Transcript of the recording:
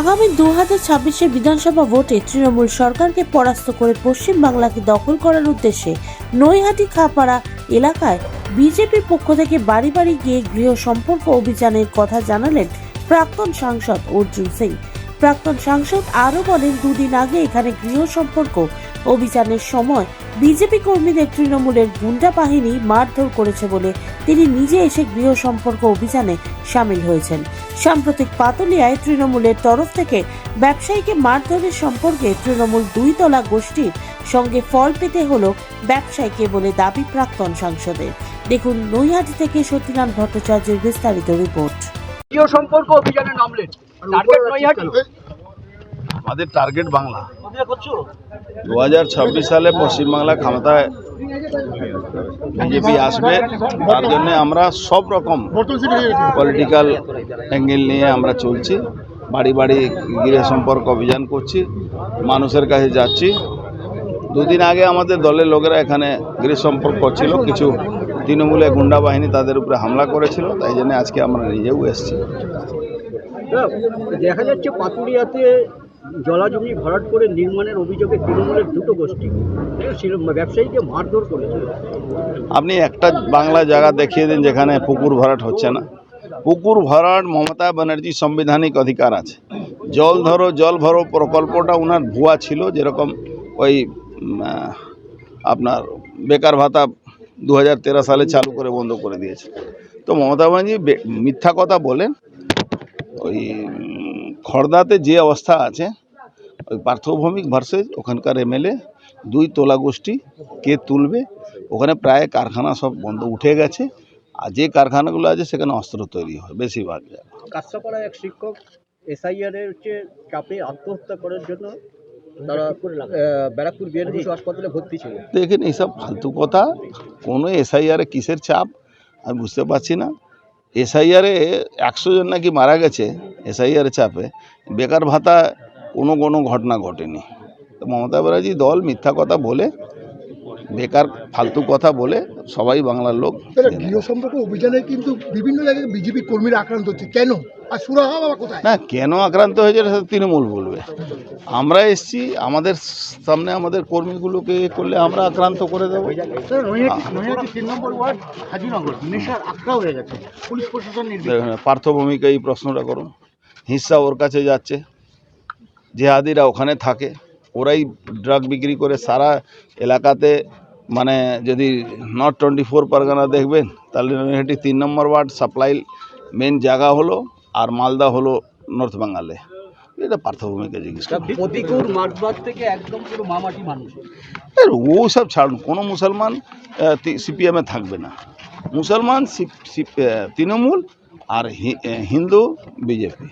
আগামী 2026-এর বিধানসভা ভোটে তৃণমূল সরকারকে পরাস্ত করে পশ্চিম বাংলাকে দখল করার উদ্দেশ্যে নৈহাটি খাপাড়া এলাকায় বিজেপির পক্ষ থেকে বাড়ি বাড়ি গিয়ে গৃহ সম্পর্ক অভিযানের কথা জানালেন প্রাক্তন সাংসদ অর্জুন সিং। প্রাক্তন সাংসদ আরও বলেন, দুদিন আগে এখানে গৃহ সম্পর্ক অভিযানের সময় বিজেপি কর্মীদের তৃণমূলের গুন্ডা বাহিনী মারধর করেছে বলে তিনি নিজে এসে গৃহ সম্পর্ক অভিযানে সামিল হয়েছেন। সাম্প্রতিক পাতুলিয়ায় তৃণমূলের তরফ থেকে ব্যবসায়ীকে মারধরের সম্পর্কে তৃণমূল দুই তলা গোষ্ঠীর সঙ্গে ফল পেতে হলো ব্যবসায়ীকে বলে দাবি প্রাক্তন সাংসদের। দেখুন নৈহাটি থেকে সত্যনারায়ণ ভট্টাচার্যের বিস্তারিত রিপোর্ট। গৃহ সম্পর্ক অভিযানে নামলেন, টার্গেট নৈহাটি, আমাদের টার্গেট বাংলা। 2026 সালে পশ্চিমবাংলা ক্ষমতায় বিজেপি আসবে, তার জন্য আমরা সব রকম পলিটিক্যাল অ্যাঙ্গেল নিয়ে আমরা চলছি। বাড়ি বাড়ি গৃহ সম্পর্ক অভিযান করছি, মানুষের কাছে যাচ্ছি। দুদিন আগে আমাদের দলের লোকেরা এখানে গৃহ সম্পর্ক করছিল, কিছু তৃণমূলের গুন্ডা বাহিনী তাদের উপরে হামলা করেছিল, তাই জন্য আজকে আমরা নিজেও এসেছি। দেখা যাচ্ছে পাতুলিয়াতে জলাজমি ভরাট করে নির্মাণের অভিযোগে তৃণমূলের দুটো গোষ্ঠী ব্যবসায়ীকে মারধর করেছিল। আপনি একটা বাংলা জায়গা দেখিয়ে দিন যেখানে পুকুর ভরাট হচ্ছে না। পুকুর ভরাট মমতা ব্যানার্জির সাংবিধানিক অধিকার আছে। জল ভরো প্রকল্পটা ওনার ভুয়া ছিল, যেরকম ওই আপনার বেকার ভাতা 2013 সালে চালু করে বন্ধ করে দিয়েছে। তো মমতা ব্যানার্জি মিথ্যা কথা বলেন। ওই খড়দাতে যে অবস্থা আছে, ওই পার্থভৌমিক ভার্সেস ওখানকার এমএলএ দুই তোলা গোষ্ঠী কে তুলবে, ওখানে প্রায় কারখানা সব বন্ধ উঠে গেছে। আর যে কারখানাগুলো আছে সেখানে অস্ত্র তৈরি হয় বেশিরভাগ। কাছাপাড়া এক শিক্ষক এসআইআর এর চাপে আত্মহত্যা করার জন্য তারা ব্যারাকপুর বিএনপি হাসপাতালে ভর্তি ছিল। দেখেন, এইসব ফালতু কথা। কোনো এসআইআরে কিসের চাপ আমি বুঝতে পারছি না। এসআইআরে 100 জন নাকি মারা গেছে এসআইআর চাপে, বেকার ভাতা কোনো ঘটনা ঘটেনি। তো মমতা ব্যানার্জি দল মিথ্যা কথা বলে, বেকার ফালতু কথা বলে সবাই বাংলার লোক। গৃহ সম্পর্ক অভিযানে কিন্তু বিভিন্ন জায়গায় বিজেপি কর্মীরা আক্রান্ত হচ্ছে, কেন? আর সুরাহা বাবা কোথায়? না, কেন আক্রান্ত হয়েছে সেটা তৃণমূল বলবে। আমরা এসছি, আমাদের সামনে আমাদের কর্মীগুলোকে করলে আমরা আক্রান্ত করে দেবো। পার্থভূমিকে এই প্রশ্নটা করুন। হিস্সা ওর কাছে যাচ্ছে, জেহাদিরা ওখানে থাকে, ওরাই ড্রাগ বিক্রি করে সারা এলাকাতে। মানে যদি নর্থ 24 পরগনা দেখবেন, তাহলে নৈহাটি 3 নম্বর ওয়ার্ড সাপ্লাই মেন জায়গা হলো, আর মালদা হলো নর্থ বেঙ্গলে। এটা পার্থভূমিকে জিজ্ঞেস ও সব ছাড়ুন। কোনো মুসলমান সিপিএমে থাকবে না। মুসলমান তৃণমূল আর হিন্দু বিজেপি।